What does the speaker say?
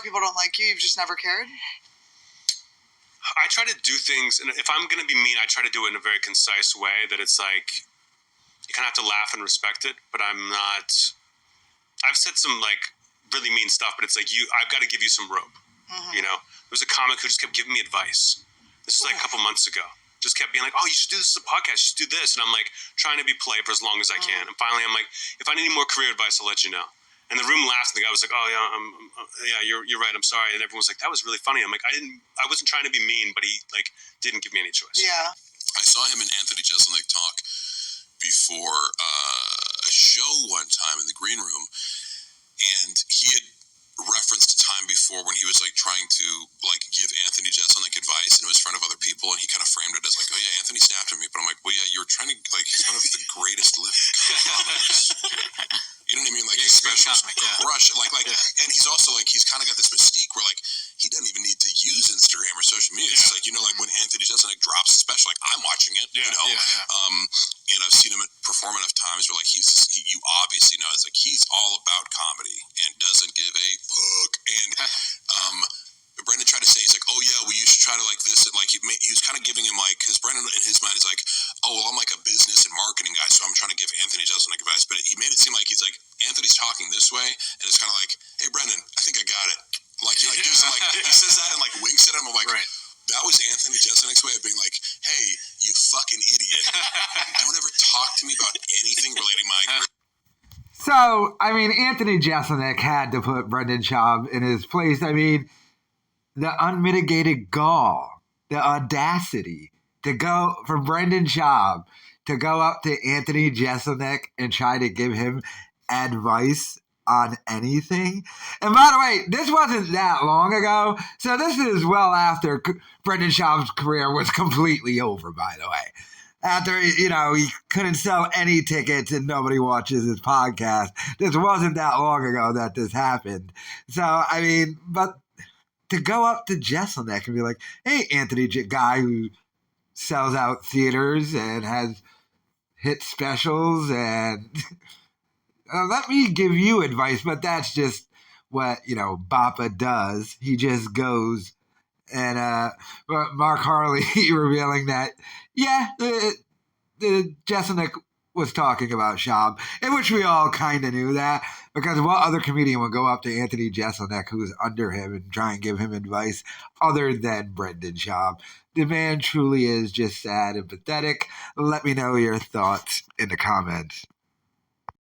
people don't like you? You've just never cared? I try to do things, and if I'm going to be mean, I try to do it in a very concise way that it's like, you kind of have to laugh and respect it, but I'm not, I've said some like really mean stuff, but it's like, I've got to give you some rope, you know? There was a comic who just kept giving me advice. This was like a couple months ago. Just kept being like, oh, you should do this as a podcast, you should do this. And I'm like, trying to be polite for as long as I can. And finally, I'm like, if I need any more career advice, I'll let you know. And the room laughed, and the guy was like, "Oh yeah, you're right. I'm sorry." And everyone was like, "That was really funny." I'm like, I wasn't trying to be mean, but he like didn't give me any choice. Yeah. I saw him and Anthony Jeselnik talk before a show one time in the green room, and he had referenced a time before when he was like trying to like give Anthony Jeselnik advice, and it was in front of other people, and he kind of framed it as like, "Oh yeah, Anthony snapped at me," but I'm like, "Well, yeah, you're trying to like he's one of the greatest living comics." You know what I mean? Like, his specials crush. Like, and he's also, like, he's kind of got this mystique where, like, he doesn't even need to use Instagram or social media. It's like, you know, like, when Anthony Jeselnik drops a special, like, I'm watching it, you know? And I've seen him perform enough times where, like, you obviously know it's like, he's all about comedy and doesn't give a fuck. And, Brendan tried to say, he's like, oh yeah, well you should try to like this, and like he was kind of giving him like, because Brendan in his mind is like, oh well, I'm like a business and marketing guy, so I'm trying to give Anthony Jeselnik advice, but he made it seem like he's like, Anthony's talking this way, and it's kind of like, hey Brendan, I think I got it. Like he like gives him like he says that and like winks at him. I'm like, that was Anthony Jeselnik's way of being like, hey, you fucking idiot, don't ever talk to me about anything relating my career. So I mean, Anthony Jeselnik had to put Brendan Schaub in his place. I mean, the unmitigated gall, the audacity to go for Brendan Schaub to go up to Anthony Jeselnik and try to give him advice on anything. And by the way, this wasn't that long ago, so this is well after Brendan Schaub's career was completely over, by the way. After, you know, he couldn't sell any tickets and nobody watches his podcast. This wasn't that long ago that this happened. So, I mean, but to go up to Jeselnik and be like, hey, Anthony, guy who sells out theaters and has hit specials, and let me give you advice, but that's just what, you know, Bappa does. He just goes. And Mark Harley revealing that, yeah, the Jeselnik was talking about Schaub, in which we all kind of knew that, because what other comedian would go up to Anthony Jeselnik, who's under him, and try and give him advice other than Brendan Schaub? The man truly is just sad and pathetic. Let me know your thoughts in the comments.